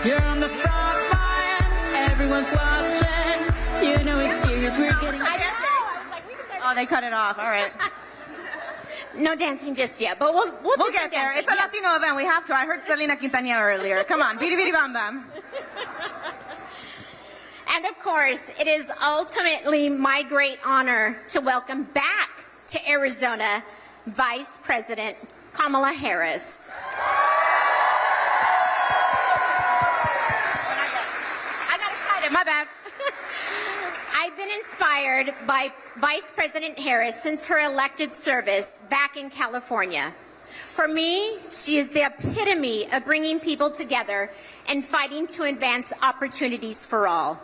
You're on the front line, everyone's watching. You know it's serious, we're getting... Oh, they cut it off. All right. No dancing just yet, but we'll get there. It's a Latino event. We have to. I heard Selena Quintanilla earlier. Come on. Bidi bidi bam bam. And of course, it is ultimately my great honor to welcome back to Arizona Vice President Kamala Harris. I got excited. My bad. I've been inspired by Vice President Harris since her elected service back in California. For me, she is the epitome of bringing people together and fighting to advance opportunities for all.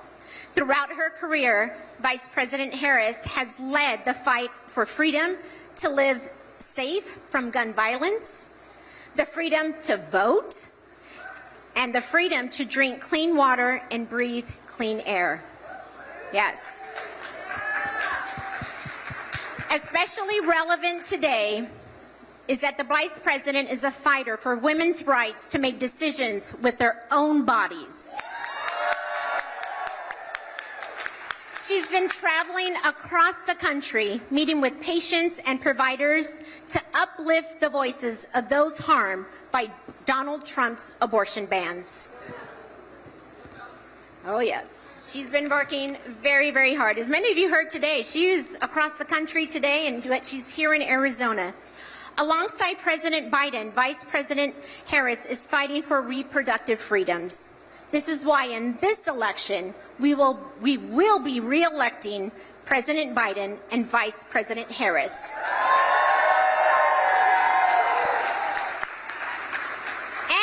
Throughout her career, Vice President Harris has led the fight for freedom to live safe from gun violence, the freedom to vote, and the freedom to drink clean water and breathe clean air. Yes. Especially relevant today is that the Vice President is a fighter for women's rights to make decisions with their own bodies. She's been traveling across the country, meeting with patients and providers to uplift the voices of those harmed by Donald Trump's abortion bans. Oh, yes. She's been working very, very hard. As many of you heard today, she's across the country today, and she's here in Arizona. Alongside President Biden, Vice President Harris is fighting for reproductive freedoms. This is why in this election, we will be re-electing President Biden and Vice President Harris.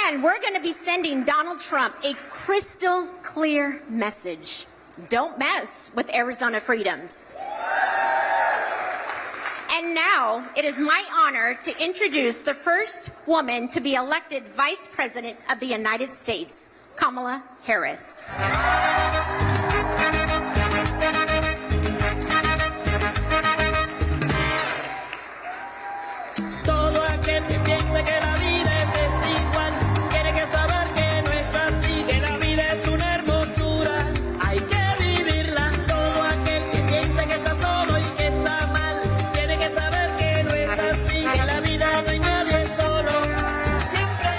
And we're going to be sending Donald Trump a crystal clear message. Don't mess with Arizona freedoms. And now it is my honor to introduce the first woman to be elected Vice President of the United States, Kamala Harris. Todo aquel que piense que la vida es desigual tiene que saber que no es así, que la vida es una hermosura, hay que vivirla. Todo aquel que piense que está solo y que está mal tiene que saber que no es así, que la vida no hay nadie solo, siempre.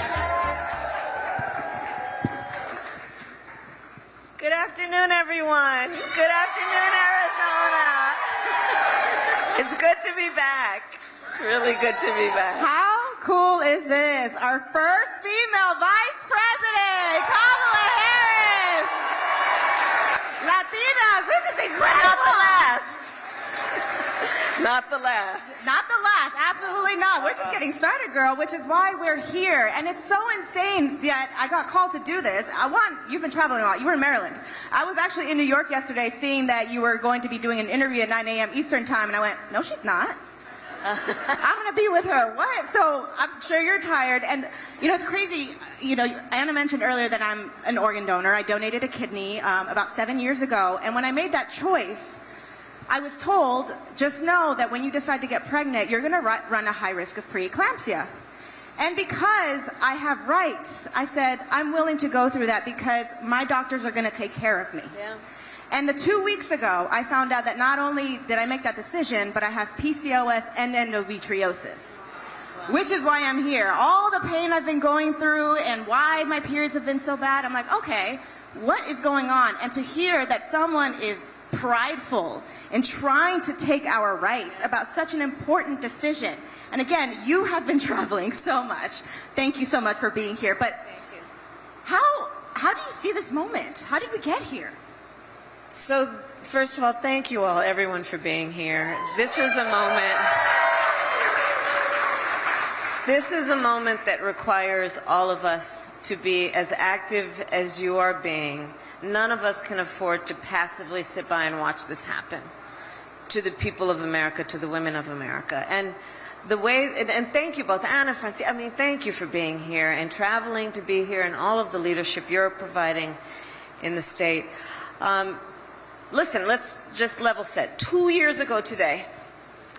Good afternoon, everyone. Good afternoon, Arizona. It's good to be back. It's really good to be back. How cool is this? Our first female Vice President, Kamala Harris. Latinas, this is incredible. Not the last. Not the last. Not the last, absolutely not. We're just getting started, girl, which is why we're here. And it's so insane that I got called to do this. You've been traveling a lot. You were in Maryland. I was actually in New York yesterday seeing that you were going to be doing an interview at 9 a.m. Eastern time, and I went, no, she's not. I'm going to be with her. What? So I'm sure you're tired. And, it's crazy. Anna mentioned earlier that I'm an organ donor. I donated a kidney about 7 years ago. And when I made that choice, I was told, just know that when you decide to get pregnant, you're going to run a high risk of preeclampsia. And because I have rights, I said, I'm willing to go through that because my doctors are going to take care of me. Yeah. And 2 weeks ago, I found out that not only did I make that decision, but I have PCOS and endometriosis, which is why I'm here. All the pain I've been going through and why my periods have been so bad, I'm like, okay, what is going on? And to hear that someone is prideful in trying to take our rights about such an important decision. And again, you have been traveling so much. Thank you so much for being here. But Thank you. how do you see this moment? How did we get here? So, first of all, thank you all, everyone, for being here. This is a moment. This is a moment that requires all of us to be as active as you are being. None of us can afford to passively sit by and watch this happen to the people of America, to the women of America. And the way, and thank you both, Anna, Francie, thank you for being here and traveling to be here and all of the leadership you're providing in the state. Listen, let's just level set. 2 years ago today,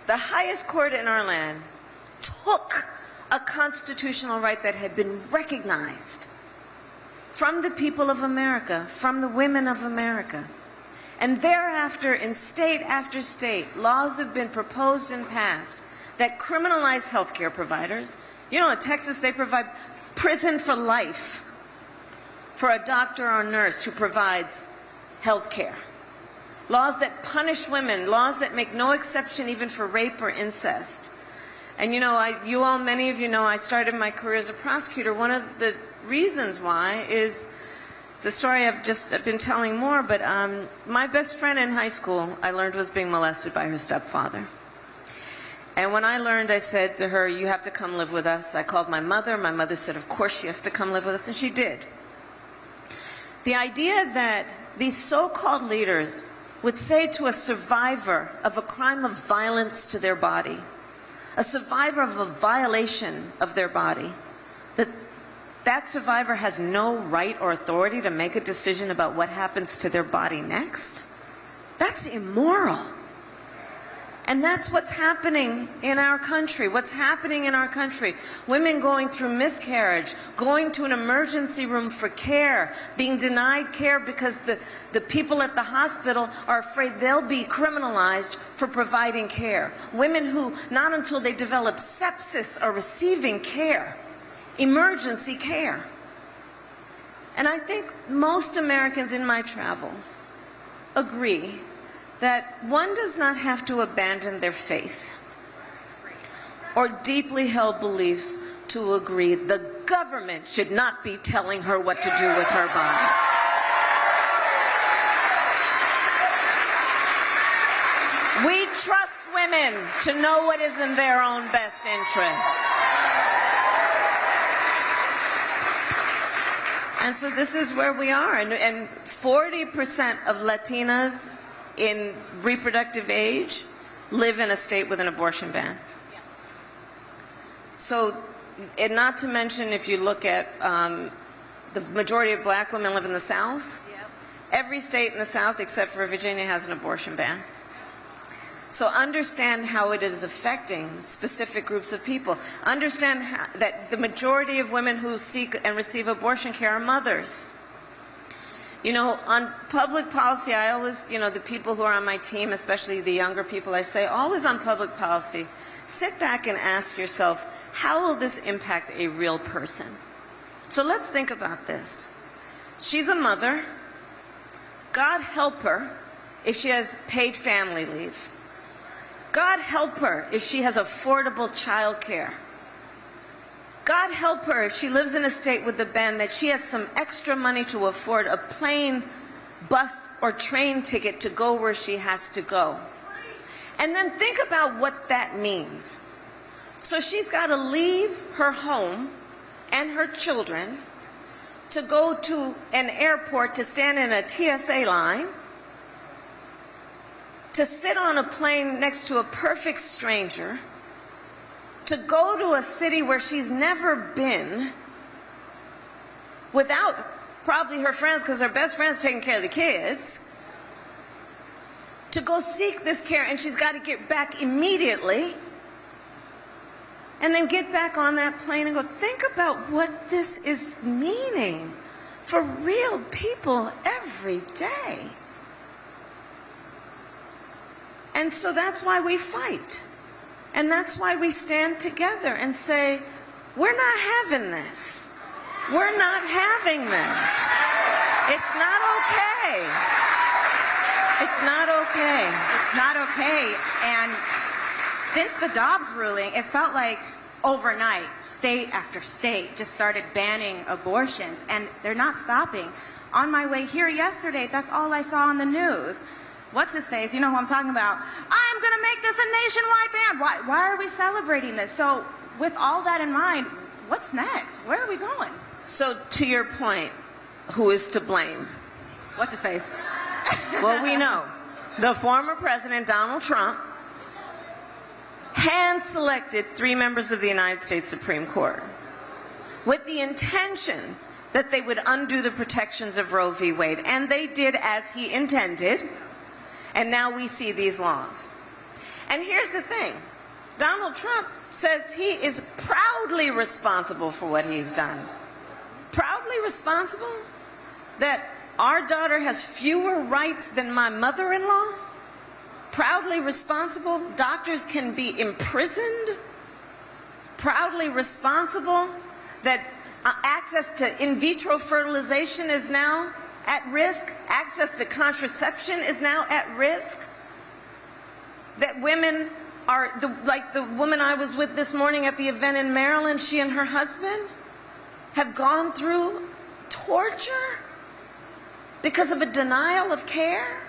the highest court in our land took a constitutional right that had been recognized from the people of America, from the women of America. And thereafter, in state after state, laws have been proposed and passed that criminalize healthcare providers. You know, in Texas, they provide prison for life for a doctor or nurse who provides health care. Laws that punish women, laws that make no exception even for rape or incest. And you know, many of you know, I started my career as a prosecutor. One of the reasons why is the story I've been telling more, but my best friend in high school, I learned, was being molested by her stepfather. And when I learned, I said to her, you have to come live with us. I called my mother. My mother said, of course she has to come live with us, and she did. The idea that these so-called leaders would say to a survivor of a crime of violence to their body, a survivor of a violation of their body, that that survivor has no right or authority to make a decision about what happens to their body next, that's immoral. And that's what's happening in our country. What's happening in our country? Women going through miscarriage, going to an emergency room for care, being denied care because the people at the hospital are afraid they'll be criminalized for providing care. Women who, not until they develop sepsis, are receiving care, emergency care. And I think most Americans in my travels agree that one does not have to abandon their faith or deeply held beliefs to agree the government should not be telling her what to do with her body. We trust women to know what is in their own best interest. And so this is where we are. And 40% of Latinas in reproductive age live in a state with an abortion ban. So, and not to mention, if you look at the majority of black women live in the South. Every state in the South except for Virginia has an abortion ban. So understand how it is affecting specific groups of people. Understand that the majority of women who seek and receive abortion care are mothers. You know, on public policy, I always, you know, the people who are on my team, especially the younger people, I say, always on public policy, sit back and ask yourself, how will this impact a real person? So let's think about this. She's a mother. God help her if she has paid family leave. God help her if she has affordable child care. God help her if she lives in a state with a ban that she has some extra money to afford a plane, bus, or train ticket to go where she has to go. And then think about what that means. So she's got to leave her home and her children to go to an airport to stand in a TSA line, to sit on a plane next to a perfect stranger, to go to a city where she's never been without probably her friends, because her best friend's taking care of the kids, to go seek this care, and she's got to get back immediately, and then get back on that plane and go, think about what this is meaning for real people every day. And so that's why we fight. And that's why we stand together and say, we're not having this. We're not having this. It's not okay. It's not okay. It's not okay. And since the Dobbs ruling, it felt like overnight, state after state just started banning abortions, and they're not stopping. On my way here yesterday, that's all I saw on the news. What's his face? You know who I'm talking about. I'm going to make this a nationwide ban. Why are we celebrating this? So with all that in mind, what's next? Where are we going? So to your point, who is to blame? What's his face? Well, we know. The former President Donald Trump hand-selected 3 members of the United States Supreme Court with the intention that they would undo the protections of Roe v. Wade. And they did as he intended. And now we see these laws. And here's the thing. Donald Trump says he is proudly responsible for what he's done. Proudly responsible that our daughter has fewer rights than my mother-in-law? Proudly responsible doctors can be imprisoned? Proudly responsible that access to in vitro fertilization is now at risk? Access to contraception is now at risk? That women are, like the woman I was with this morning at the event in Maryland, she and her husband have gone through torture because of a denial of care?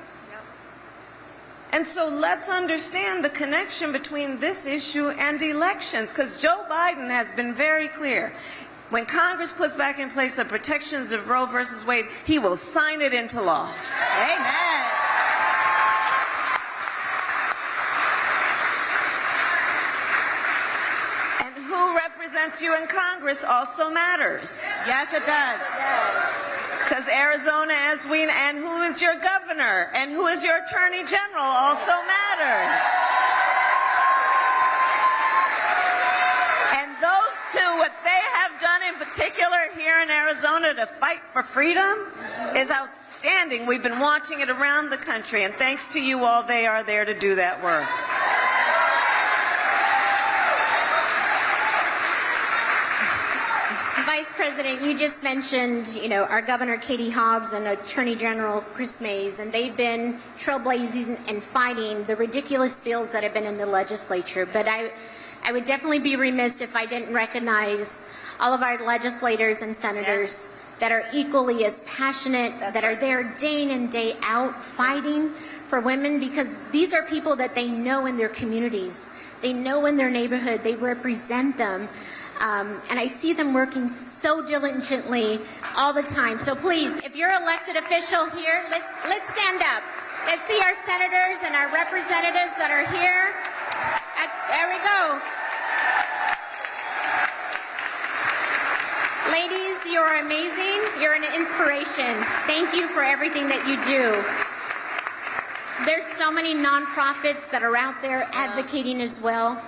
And so let's understand the connection between this issue and elections, because Joe Biden has been very clear. When Congress puts back in place the protections of Roe versus Wade, he will sign it into law. Amen. And who represents you in Congress also matters. Yes, it does. Because Arizona, and who is your governor, and who is your attorney general also matters. And those two, what they have done in particular here in Arizona to fight for freedom is outstanding. We've been watching it around the country, and thanks to you all, they are there to do that work. Vice President, you just mentioned, our Governor Katie Hobbs and Attorney General Chris Mays, and they've been trailblazing and fighting the ridiculous bills that have been in the legislature. But I would definitely be remiss if I didn't recognize all of our legislators and senators that are equally as passionate, that are there day in and day out fighting for women, because these are people that they know in their communities. They know in their neighborhood. They represent them. And I see them working so diligently all the time. So please, if you're an elected official here, let's stand up. Let's see our senators and our representatives that are here. There we go. Ladies, you are amazing. You're an inspiration. Thank you for everything that you do. There's so many nonprofits that are out there advocating as well.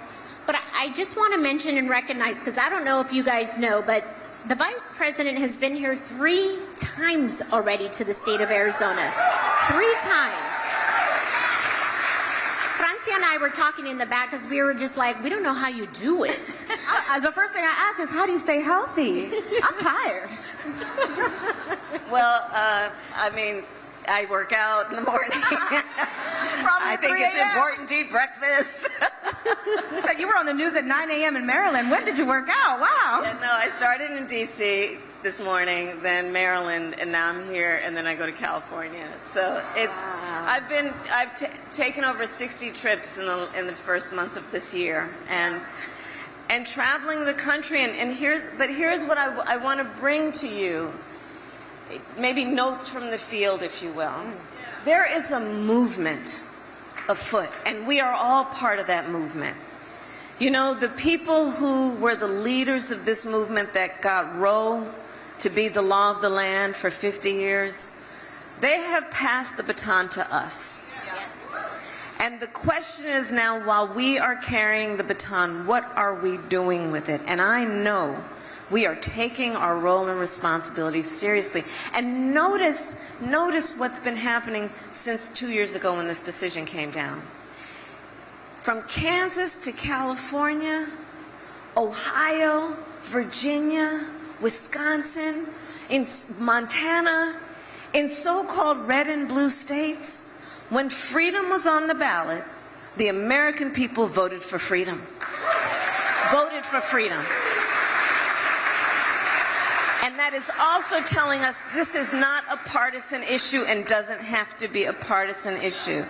But I just want to mention and recognize, because I don't know if you guys know, but the Vice President has been here 3 times already to the state of Arizona. 3 times. Francia and I were talking in the back because we were just like, we don't know how you do it. The first thing I asked is, how do you stay healthy? I'm tired. Well, I work out in the morning. I think it's important to eat breakfast. You said you were on the news at 9 a.m. in Maryland. When did you work out? Wow. Yeah, no, I started in D.C. this morning, then Maryland, and now I'm here, and then I go to California. So it's, I've taken over 60 trips in the first months of this year, and traveling the country, and here's what I want to bring to you. Maybe notes from the field, if you will. There is a movement afoot, and we are all part of that movement. The people who were the leaders of this movement that got Roe to be the law of the land for 50 years, they have passed the baton to us. Yes. And the question is now, while we are carrying the baton, what are we doing with it? And I know we are taking our role and responsibility seriously. And notice what's been happening since 2 years ago when this decision came down. From Kansas to California, Ohio, Virginia, Wisconsin, in Montana, in so-called red and blue states, when freedom was on the ballot, the American people voted for freedom. Voted for freedom. And that is also telling us this is not a partisan issue and doesn't have to be a partisan issue.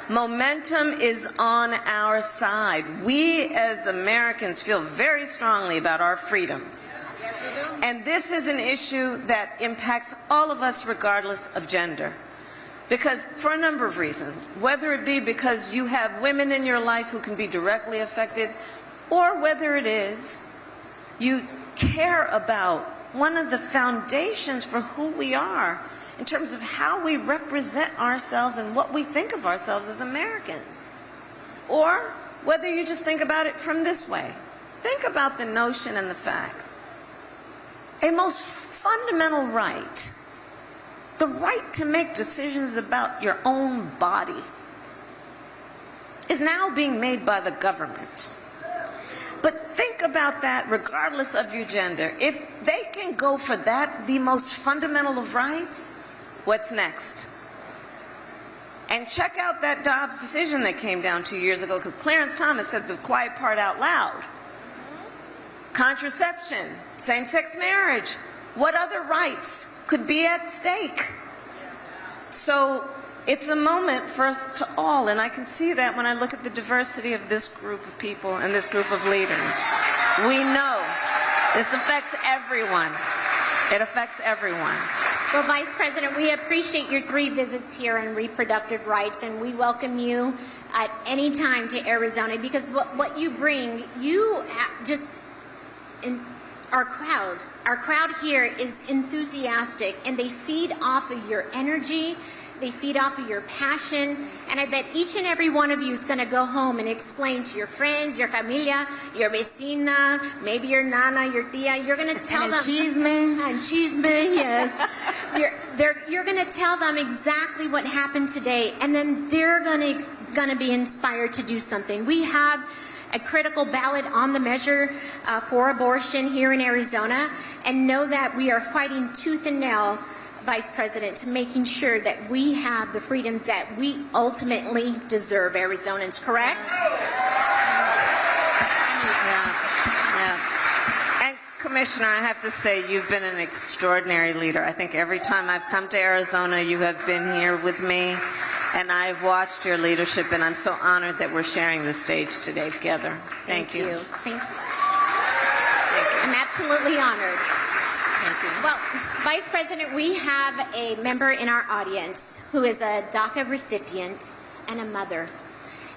Momentum is on our side. We as Americans feel very strongly about our freedoms. Yes, we do. And this is an issue that impacts all of us regardless of gender. Because for a number of reasons, whether it be because you have women in your life who can be directly affected, or whether it is you care about one of the foundations for who we are in terms of how we represent ourselves and what we think of ourselves as Americans. Or whether you just think about it from this way. Think about the notion and the fact. A most fundamental right, the right to make decisions about your own body, is now being made by the government. But think about that regardless of your gender. If they can go for that, the most fundamental of rights, what's next? And check out that Dobbs decision that came down 2 years ago, because Clarence Thomas said the quiet part out loud. Contraception, same-sex marriage, what other rights could be at stake? So it's a moment for us to all, and I can see that when I look at the diversity of this group of people and this group of leaders. We know this affects everyone. It affects everyone. Well, Vice President, we appreciate your 3 visits here on reproductive rights, and we welcome you at any time to Arizona, because what you bring, you just, our crowd here is enthusiastic, and they feed off of your energy. They feed off of your passion, and I bet each and every one of you is going to go home and explain to your friends, your familia, your vecina, maybe your nana, your tia. You're going to tell them. Chisme, yes. You're going to tell them exactly what happened today, and then they're going to be inspired to do something. We have a critical ballot on the measure for abortion here in Arizona, and know that we are fighting tooth and nail, Vice President, to making sure that we have the freedoms that we ultimately deserve, Arizonans, correct? Yeah. And Commissioner, I have to say, you've been an extraordinary leader. I think every time I've come to Arizona, you have been here with me, and I've watched your leadership, and I'm so honored that we're sharing the stage today together. Thank you. Thank you. I'm absolutely honored. Thank you. Well, Vice President, we have a member in our audience who is a DACA recipient and a mother.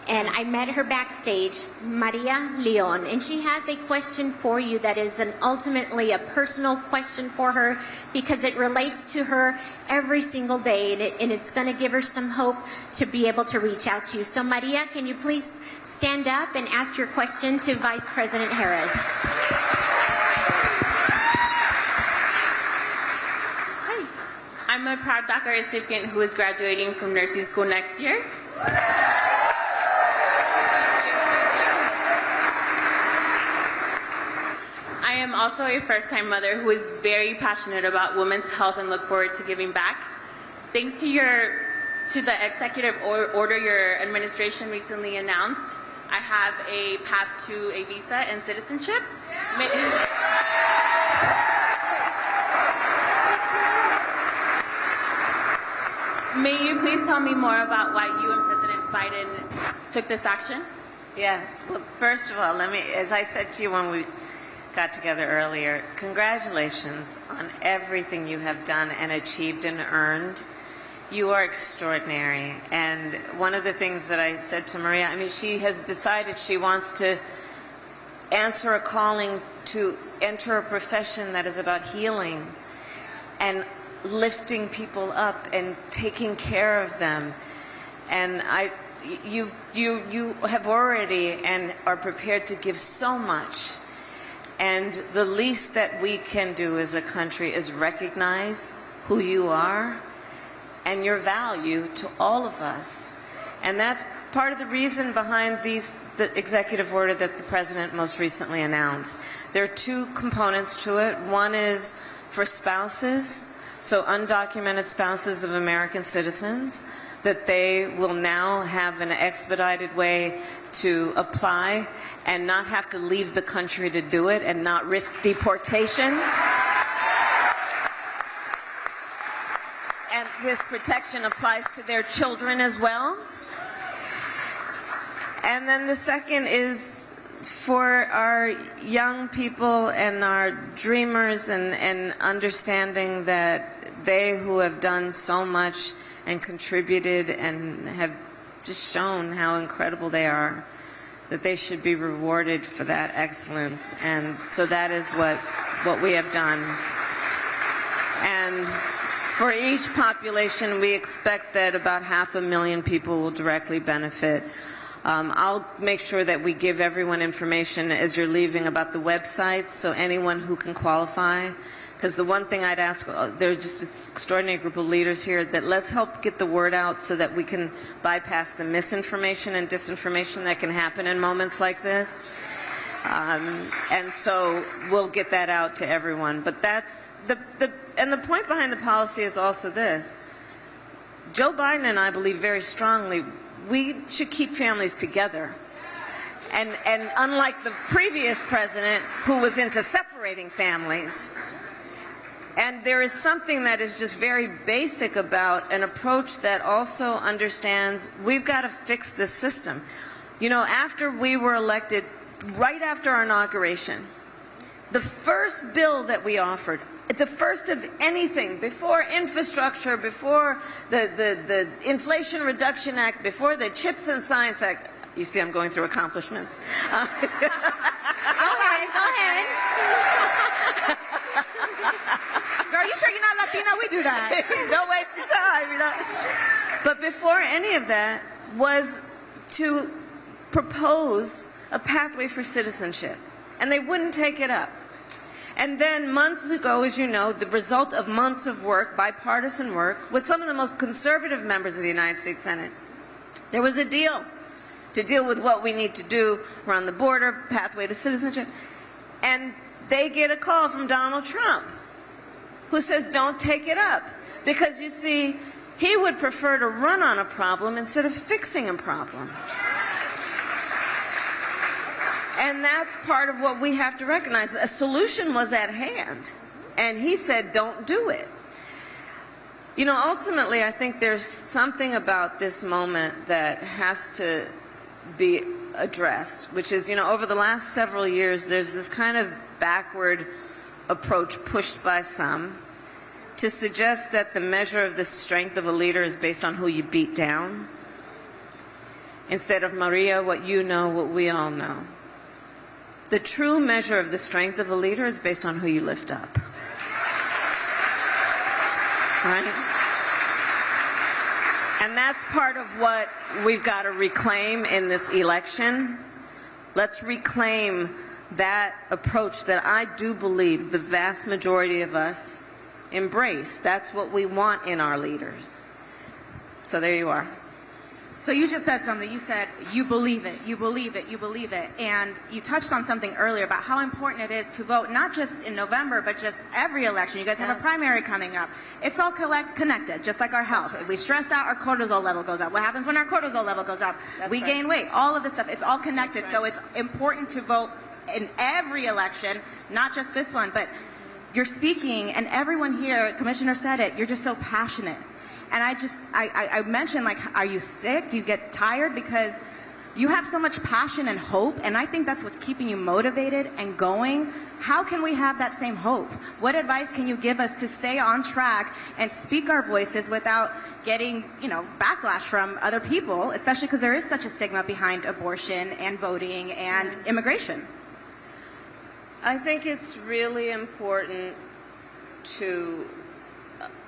And I met her backstage, Maria Leon, and she has a question for you that is ultimately a personal question for her, because it relates to her every single day, and it's going to give her some hope to be able to reach out to you. So Maria, can you please stand up and ask your question to Vice President Harris? I'm a proud DACA recipient who is graduating from nursing school next year. I am also a first-time mother who is very passionate about women's health and look forward to giving back. Thanks to the executive order your administration recently announced, I have a path to a visa and citizenship. May you please tell me more about why you and President Biden took this action? Yes. Well, first of all, as I said to you when we got together earlier, congratulations on everything you have done and achieved and earned. You are extraordinary. And one of the things that I said to Maria, she has decided she wants to answer a calling to enter a profession that is about healing and lifting people up and taking care of them. And you have already and are prepared to give so much. And the least that we can do as a country is recognize who you are and your value to all of us. And that's part of the reason behind the executive order that the President most recently announced. There are 2 components to it. One is for spouses, so undocumented spouses of American citizens, that they will now have an expedited way to apply and not have to leave the country to do it and not risk deportation. And this protection applies to their children as well. And then the second is for our young people and our dreamers, and understanding that they who have done so much and contributed and have just shown how incredible they are, that they should be rewarded for that excellence. And so that is what we have done. And for each population, we expect that about 500,000 people will directly benefit. I'll make sure that we give everyone information as you're leaving about the websites, so anyone who can qualify Because the one thing I'd ask, there's just an extraordinary group of leaders here, that let's help get the word out so that we can bypass the misinformation and disinformation that can happen in moments like this. And so we'll get that out to everyone. But that's and the point behind the policy is also this. Joe Biden and I believe very strongly we should keep families together. And unlike the previous president who was into separating families. And there is something that is just very basic about an approach that also understands we've got to fix this system. You know, after we were elected, right after our inauguration, the first bill that we offered, the first of anything, before infrastructure, before the Inflation Reduction Act, before the Chips and Science Act, you see I'm going through accomplishments. Go ahead. Girl, you sure you're not Latina? We do that. Don't waste your time, you know. But before any of that was to propose a pathway for citizenship. And they wouldn't take it up. And then months ago, as you know, the result of months of work, bipartisan work, with some of the most conservative members of the United States Senate, there was a deal to deal with what we need to do around the border, pathway to citizenship. And they get a call from Donald Trump, who says, don't take it up. Because, you see, he would prefer to run on a problem instead of fixing a problem. And that's part of what we have to recognize. A solution was at hand. And he said, don't do it. You know, ultimately, I think there's something about this moment that has to be addressed, which is, you know, over the last several years, there's this kind of backward approach pushed by some to suggest that the measure of the strength of a leader is based on who you beat down, instead of, Maria, what you know, what we all know. The true measure of the strength of a leader is based on who you lift up. Right? And that's part of what we've got to reclaim in this election. Let's reclaim that approach that I do believe the vast majority of us embrace. That's what we want in our leaders. So there you are. So you just said something. You said, you believe it, you believe it, you believe it. And you touched on something earlier about how important it is to vote, not just in November, but just every election. You guys have a primary coming up. It's all connected, just like our health. If we stress out, our cortisol level goes up. What happens when our cortisol level goes up? We gain weight. All of this stuff, it's all connected. So it's important to vote in every election, not just this one. But you're speaking, and everyone here, Commissioner said it, you're just so passionate. And I mentioned, like, are you sick? Do you get tired? Because you have so much passion and hope, and I think that's what's keeping you motivated and going. How can we have that same hope? What advice can you give us to stay on track and speak our voices without getting, you know, backlash from other people, especially because there is such a stigma behind abortion and voting and immigration? I think it's really important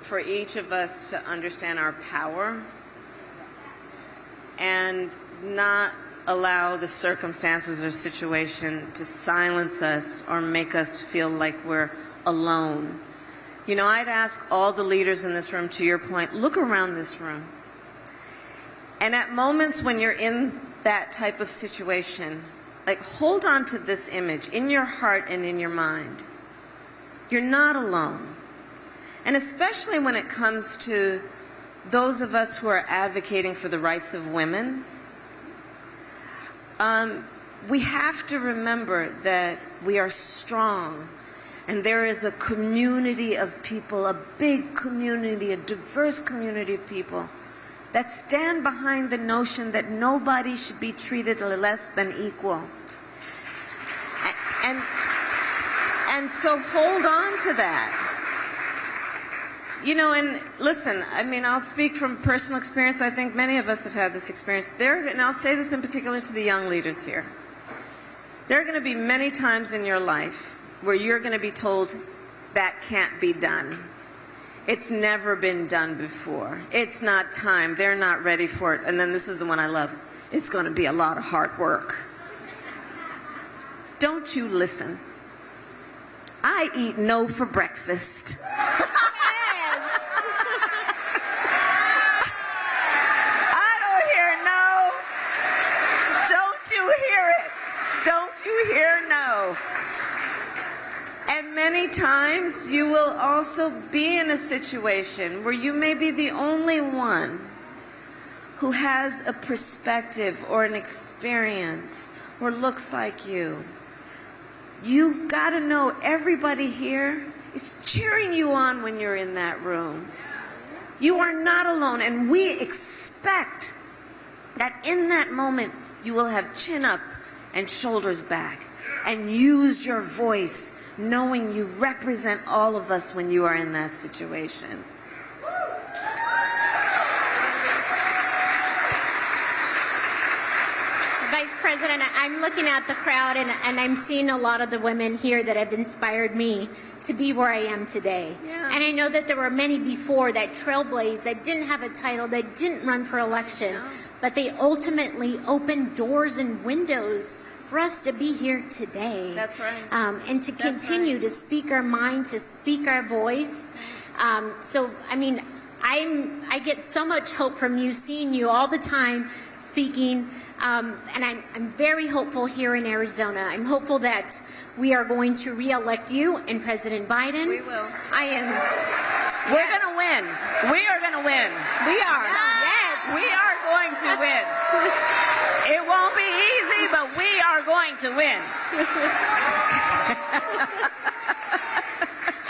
for each of us to understand our power and not allow the circumstances or situation to silence us or make us feel like we're alone. You know, I'd ask all the leaders in this room, to your point, look around this room. And at moments when you're in that type of situation, like, hold on to this image in your heart and in your mind. You're not alone. And especially when it comes to those of us who are advocating for the rights of women, we have to remember that we are strong. And there is a community of people, a big community, a diverse community of people that stand behind the notion that nobody should be treated less than equal. And so hold on to that. You know, and listen, I mean, I'll speak from personal experience. I think many of us have had this experience. And I'll say this in particular to the young leaders here. There are going to be many times in your life where you're going to be told that can't be done. It's never been done before. It's not time. They're not ready for it. And then this is the one I love. It's going to be a lot of hard work. Don't you listen. I eat no for breakfast. I don't hear no. Don't you hear it? Don't you hear no? And many times you will also be in a situation where you may be the only one who has a perspective or an experience or looks like you. You've got to know everybody here is cheering you on when you're in that room. You are not alone, and we expect that in that moment you will have chin up and shoulders back and use your voice, knowing you represent all of us when you are in that situation. Vice President, I'm looking at the crowd and I'm seeing a lot of the women here that have inspired me to be where I am today. Yeah. And I know that there were many before that trailblazed, that didn't have a title, that didn't run for election, but they ultimately opened doors and windows for us to be here today. That's right. And to continue to speak our mind, to speak our voice. So, I mean, I get so much hope from you, seeing you all the time speaking. And I'm very hopeful here in Arizona. I'm hopeful that we are going to re-elect you and President Biden. We will. I am. We're going to win. We are going to win. We are. Yes. We are going to win. It won't be easy, but we are going to win.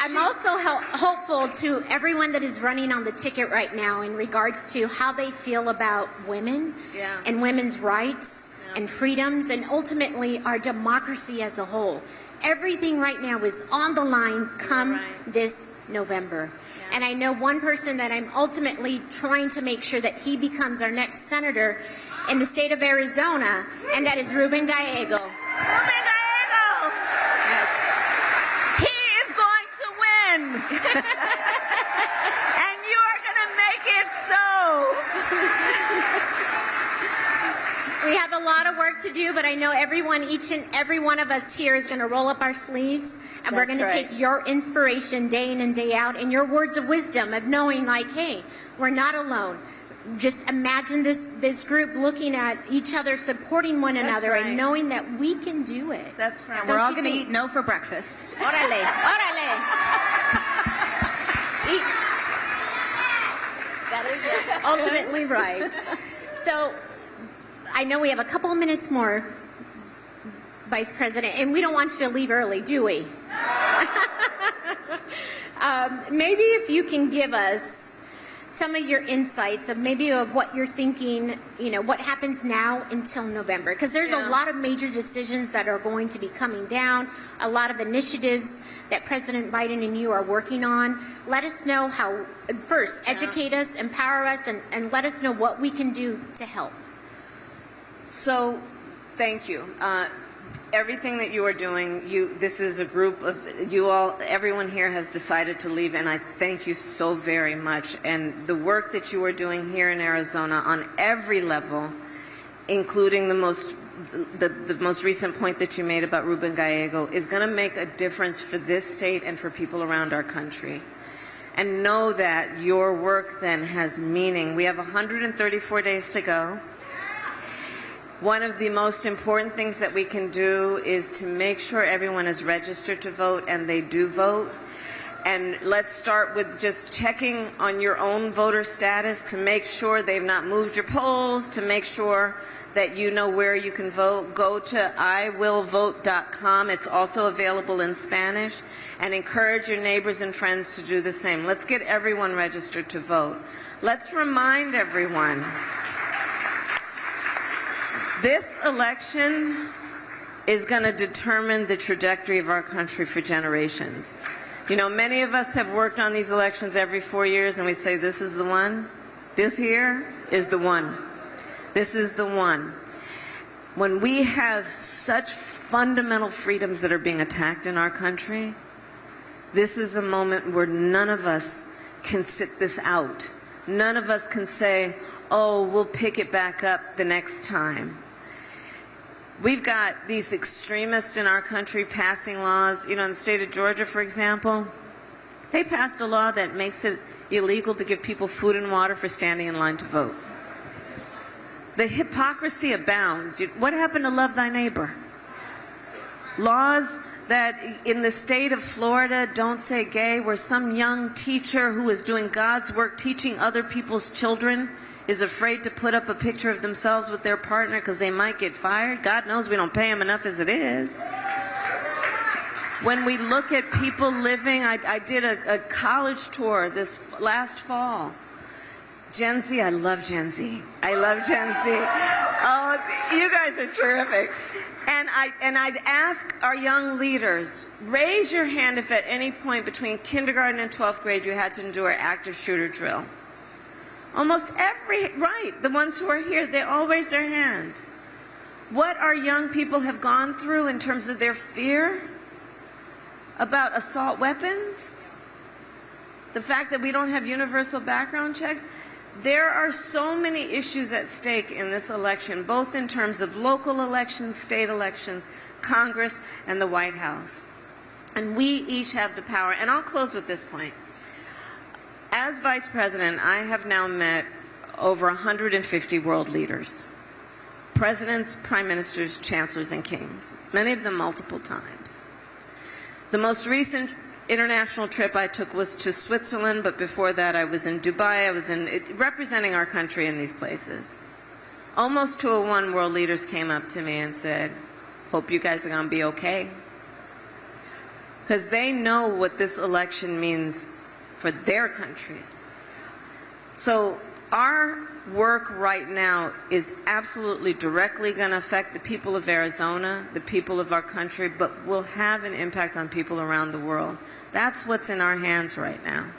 I'm also hopeful to everyone that is running on the ticket right now in regards to how they feel about women and women's rights and freedoms and ultimately our democracy as a whole. Everything right now is on the line come this November. And I know one person that I'm ultimately trying to make sure that he becomes our next senator in the state of Arizona, and that is Ruben Gallego. Ruben Gallego! Yes. He is going to win! And you are going to make it so! We have a lot of work to do, but I know everyone, each and every one of us here is going to roll up our sleeves, and we're going to take your inspiration day in and day out and your words of wisdom of knowing like, hey, we're not alone. Just imagine this group looking at each other, supporting one another, and knowing that we can do it. That's right. And we're all going to eat no for breakfast. Órale, órale. Eat. That is ultimately right. So I know we have a couple of minutes more, Vice President, and we don't want you to leave early, do we? Maybe if you can give us some of your insights of maybe of what you're thinking, you know, what happens now until November, because there's a lot of major decisions that are going to be coming down, a lot of initiatives that President Biden and you are working on. Let us know how, first, educate us, empower us, and let us know what we can do to help. So, thank you. Everything that you are doing, this is a group of you all, everyone here has decided to leave, and I thank you so very much. And the work that you are doing here in Arizona on every level, including the most recent point that you made about Ruben Gallego, is going to make a difference for this state and for people around our country. And know that your work then has meaning. We have 134 days to go. One of the most important things that we can do is to make sure everyone is registered to vote, and they do vote. And let's start with just checking on your own voter status to make sure they've not moved your polls, to make sure that you know where you can vote. Go to iwillvote.com. It's also available in Spanish. And encourage your neighbors and friends to do the same. Let's get everyone registered to vote. Let's remind everyone, this election is going to determine the trajectory of our country for generations. You know, many of us have worked on these elections every 4 years, and we say, this is the one. This here is the one. This is the one. When we have such fundamental freedoms that are being attacked in our country, this is a moment where none of us can sit this out. None of us can say, oh, we'll pick it back up the next time. We've got these extremists in our country passing laws. You know, in the state of Georgia, for example, they passed a law that makes it illegal to give people food and water for standing in line to vote. The hypocrisy abounds. What happened to love thy neighbor? Laws that in the state of Florida don't say gay, where some young teacher who is doing God's work teaching other people's children is afraid to put up a picture of themselves with their partner because they might get fired. God knows we don't pay them enough as it is. When we look at people living, I did a college tour this last fall. Gen Z, I love Gen Z. I love Gen Z. Oh, you guys are terrific. And I'd ask our young leaders, raise your hand if at any point between kindergarten and 12th grade you had to endure active shooter drill. Almost the ones who are here, they all raise their hands. What our young people have gone through in terms of their fear about assault weapons, the fact that we don't have universal background checks. There are so many issues at stake in this election, both in terms of local elections, state elections, Congress, and the White House. And we each have the power. And I'll close with this point. As Vice President, I have now met over 150 world leaders, presidents, prime ministers, chancellors, and kings, many of them multiple times. The most recent international trip I took was to Switzerland, but before that I was in Dubai. I was representing our country in these places. Almost 201 world leaders came up to me and said, hope you guys are going to be okay. Because they know what this election means for their countries. So our work right now is absolutely directly going to affect the people of Arizona, the people of our country, but will have an impact on people around the world. That's what's in our hands right now.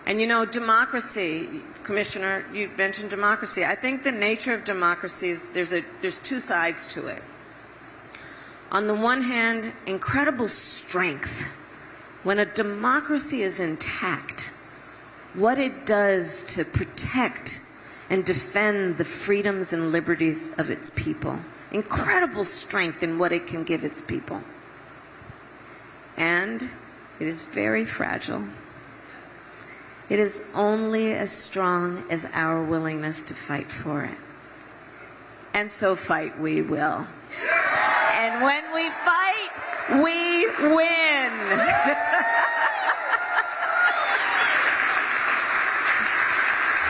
And you know, democracy, Commissioner, you mentioned democracy. I think the nature of democracy is there's two sides to it. On the one hand, incredible strength. When a democracy is intact, what it does to protect and defend the freedoms and liberties of its people. Incredible strength in what it can give its people. And it is very fragile. It is only as strong as our willingness to fight for it. And so fight we will. And when we fight, we win.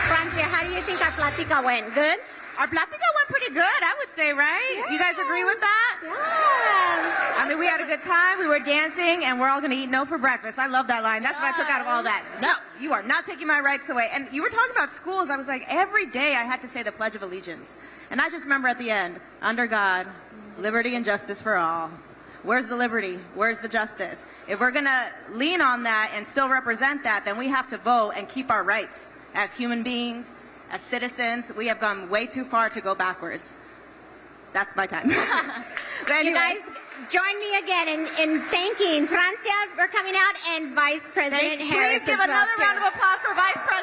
Francia, how do you think our plática went? Good? Our plática went pretty good, I would say, right? Yes. You guys agree with that? Yes. I mean, we had a good time, we were dancing, and we're all going to eat no for breakfast. I love that line. That's what I took out of all that. No, you are not taking my rights away. And you were talking about schools. I was like, every day I had to say the Pledge of Allegiance. And I just remember at the end, under God, liberty and justice for all. Where's the liberty? Where's the justice? If we're going to lean on that and still represent that, then we have to vote and keep our rights as human beings, as citizens. We have gone way too far to go backwards. That's my time. But anyway. You guys join me again in thanking Francia for coming out and Vice President Harris Please give as well, another too. round of applause for Vice President.